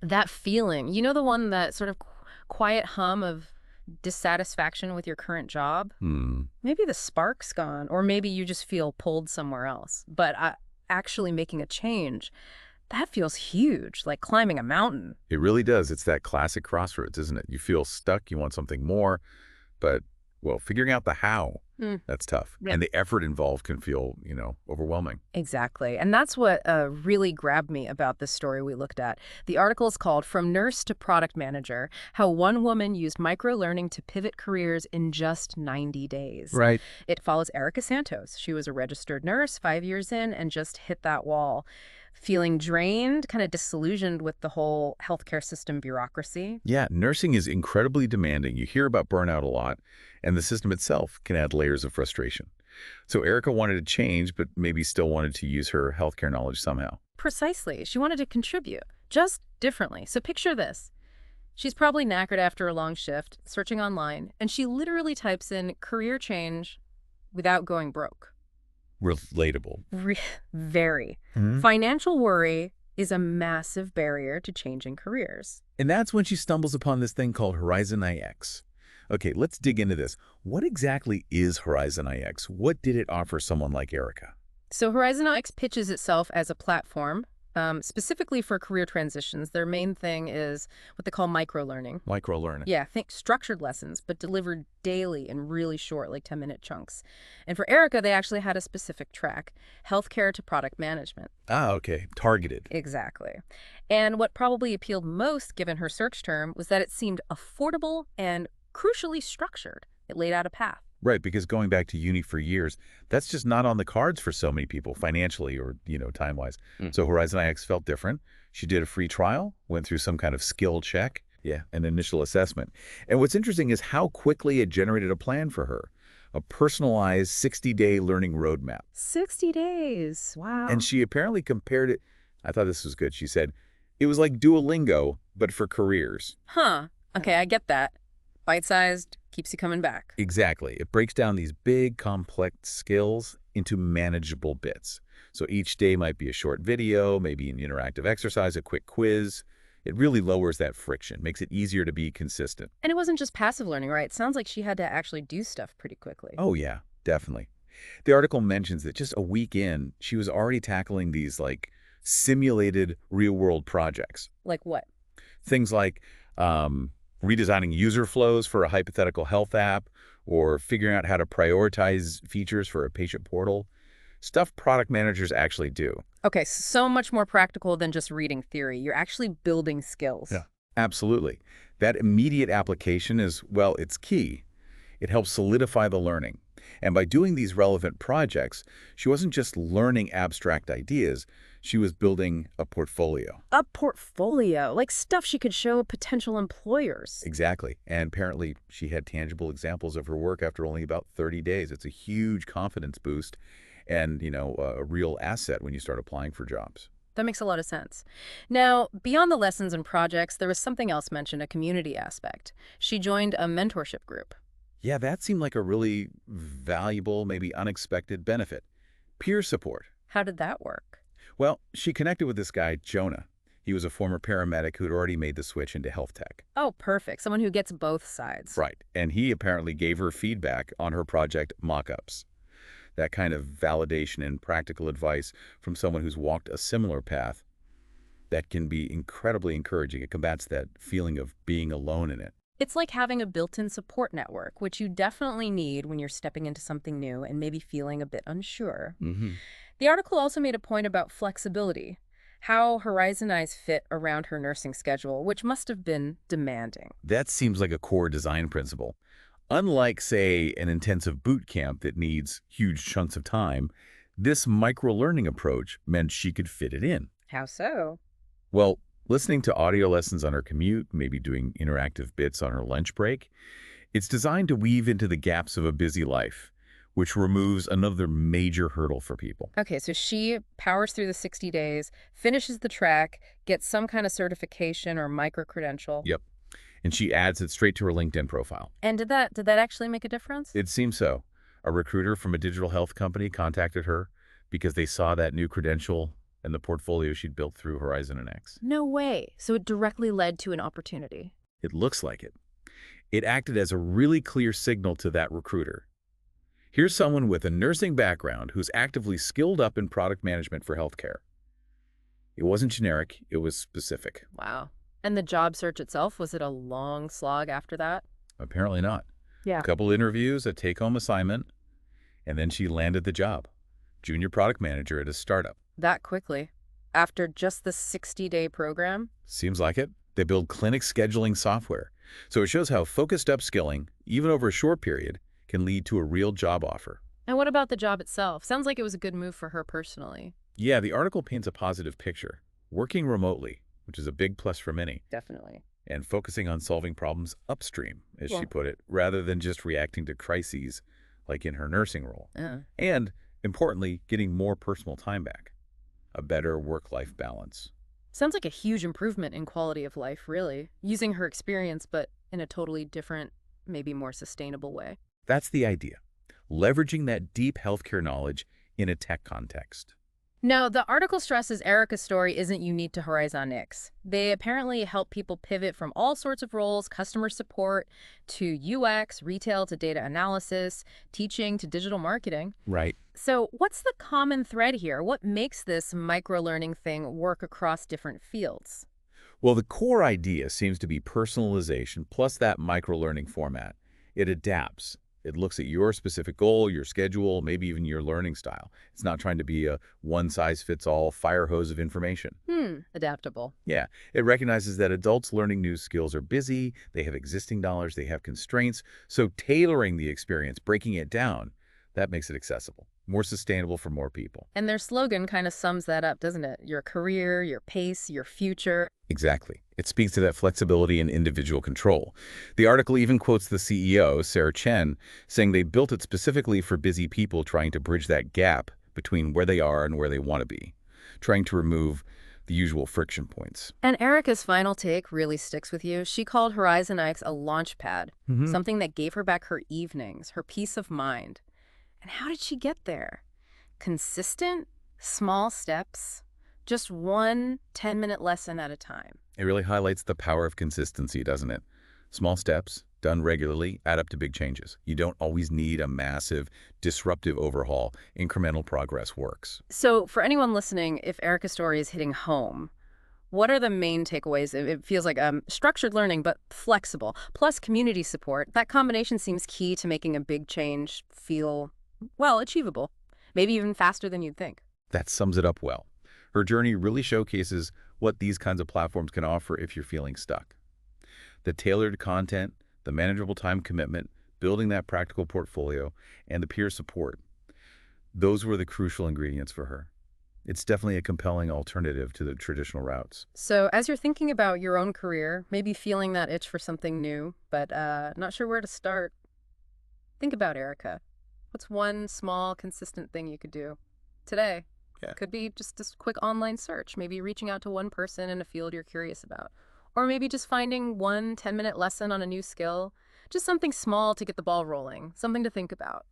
That feeling, the one that sort of quiet hum of dissatisfaction with your current job? Hmm. Maybe the spark's gone, or maybe you just feel pulled somewhere else. But actually making a change, that feels huge, like climbing a mountain. It really does. It's that classic crossroads, isn't it? You feel stuck, you want something more, but, well, figuring out the how, Mm, that's tough. yeah. And the effort involved can feel, overwhelming. Exactly. And that's what really grabbed me about this story we looked at. The article is called From Nurse to Product Manager: How One Woman Used Microlearning to Pivot Careers in Just 90 Days. Right. It follows Erika Santos. She was a registered nurse 5 years in and just hit that wall, feeling drained, kind of disillusioned with the whole healthcare system bureaucracy. Yeah, nursing is incredibly demanding. You hear about burnout a lot, and the system itself can add layers of frustration. So Erica wanted to change, but maybe still wanted to use her healthcare knowledge somehow. Precisely. She wanted to contribute, just differently. So picture this. She's probably knackered after a long shift, searching online, and she literally types in career change without going broke. Relatable. Re- Very. Mhm. Financial worry is a massive barrier to changing careers. And that's when she stumbles upon this thing called HorizonIX. Okay, let's dig into this. What exactly is HorizonIX? What did it offer someone like Erica? So HorizonIX pitches itself as a platform, specifically for career transitions. Their main thing is what they call microlearning. Micro-learning. Yeah, think structured lessons, but delivered daily in really short, like 10-minute chunks. And for Erica, they actually had a specific track: healthcare to product management. Ah, okay. Targeted. Exactly. And what probably appealed most, given her search term, was that it seemed affordable and crucially structured. It laid out a path. Right, because going back to uni for years, that's just not on the cards for so many people financially or, time-wise. So HorizonIX felt different. She did a free trial, went through some kind of skill check, an initial assessment. And what's interesting is how quickly it generated a plan for her, a personalized 60-day learning roadmap. 60 days. Wow. And she apparently compared it. I thought this was good. She said, it was like Duolingo, but for careers. Huh. Okay, I get that. Bite-sized, keeps you coming back. Exactly. It breaks down these big, complex skills into manageable bits. So each day might be a short video, maybe an interactive exercise, a quick quiz. It really lowers that friction, makes it easier to be consistent. And it wasn't just passive learning, right? It sounds like she had to actually do stuff pretty quickly. Oh, yeah, definitely. The article mentions that just a week in, she was already tackling these, simulated real-world projects. Like what? Things like redesigning user flows for a hypothetical health app, or figuring out how to prioritize features for a patient portal. Stuff product managers actually do. Okay, so much more practical than just reading theory. You're actually building skills. Yeah. Absolutely. That immediate application is, well, it's key. It helps solidify the learning. And by doing these relevant projects, she wasn't just learning abstract ideas, she was building a portfolio. A portfolio, like stuff she could show potential employers. Exactly. And apparently she had tangible examples of her work after only about 30 days. It's a huge confidence boost and, a real asset when you start applying for jobs. That makes a lot of sense. Now, beyond the lessons and projects, there was something else mentioned, a community aspect. She joined a mentorship group. Yeah, that seemed like a really valuable, maybe unexpected benefit. Peer support. How did that work? Well, she connected with this guy, Jonah. He was a former paramedic who'd already made the switch into health tech. Oh, perfect. Someone who gets both sides. Right. And he apparently gave her feedback on her project mock-ups. That kind of validation and practical advice from someone who's walked a similar path, that can be incredibly encouraging. It combats that feeling of being alone in it. It's like having a built-in support network, which you definitely need when you're stepping into something new and maybe feeling a bit unsure. The article also made a point about flexibility, how HorizonIX fit around her nursing schedule, which must have been demanding. That seems like a core design principle. Unlike, say, an intensive boot camp that needs huge chunks of time, this micro-learning approach meant she could fit it in. How so? Well, listening to audio lessons on her commute, maybe doing interactive bits on her lunch break, it's designed to weave into the gaps of a busy life, which removes another major hurdle for people. Okay, so she powers through the 60 days, finishes the track, gets some kind of certification or micro-credential. Yep. And she adds it straight to her LinkedIn profile. And did that actually make a difference? It seems so. A recruiter from a digital health company contacted her because they saw that new credential and the portfolio she'd built through HorizonIX. No way. So it directly led to an opportunity. It looks like it. It acted as a really clear signal to that recruiter. Here's someone with a nursing background who's actively skilled up in product management for healthcare. It wasn't generic, it was specific. Wow. And the job search itself, was it a long slog after that? Apparently not. Yeah. A couple interviews, a take-home assignment, and then she landed the job. Junior product manager at a startup. That quickly? After just the 60-day program? Seems like it. They build clinic scheduling software. So it shows how focused upskilling, even over a short period, can lead to a real job offer. And what about the job itself? Sounds like it was a good move for her personally. Yeah, the article paints a positive picture. Working remotely, which is a big plus for many, Definitely. and focusing on solving problems upstream, as Yeah. she put it, rather than just reacting to crises like in her nursing role. And, importantly, getting more personal time back. A better work-life balance. Sounds like a huge improvement in quality of life, really. Using her experience, but in a totally different, maybe more sustainable way. That's the idea. Leveraging that deep healthcare knowledge in a tech context. Now, the article stresses Erika's story isn't unique to HorizonIX. They apparently help people pivot from all sorts of roles, customer support to UX, retail to data analysis, teaching to digital marketing. Right. So what's the common thread here? What makes this micro-learning thing work across different fields? Well, the core idea seems to be personalization plus that micro-learning format. It adapts. It looks at your specific goal, your schedule, maybe even your learning style. It's not trying to be a one-size-fits-all fire hose of information. Adaptable. Yeah, it recognizes that adults learning new skills are busy, they have existing knowledge, they have constraints, so tailoring the experience, breaking it down, that makes it accessible, more sustainable for more people. And their slogan kind of sums that up, doesn't it? Your career, your pace, your future. Exactly. It speaks to that flexibility and individual control. The article even quotes the CEO, Sarah Chen, saying they built it specifically for busy people trying to bridge that gap between where they are and where they want to be, trying to remove the usual friction points. And Erika's final take really sticks with you. She called HorizonIX a launch pad, something that gave her back her evenings, her peace of mind. And how did she get there? Consistent, small steps, just one 10-minute lesson at a time. It really highlights the power of consistency, doesn't it? Small steps, done regularly, add up to big changes. You don't always need a massive, disruptive overhaul. Incremental progress works. So for anyone listening, if Erika's story is hitting home, what are the main takeaways? It feels like structured learning, but flexible, plus community support. That combination seems key to making a big change feel, well, achievable. Maybe even faster than you'd think. That sums it up well. Her journey really showcases what these kinds of platforms can offer if you're feeling stuck. The tailored content, the manageable time commitment, building that practical portfolio, and the peer support. Those were the crucial ingredients for her. It's definitely a compelling alternative to the traditional routes. So as you're thinking about your own career, maybe feeling that itch for something new, but not sure where to start, think about Erika. What's one small, consistent thing you could do today? Yeah. Could be just this quick online search, maybe reaching out to one person in a field you're curious about. Or maybe just finding one 10-minute lesson on a new skill. Just something small to get the ball rolling, something to think about.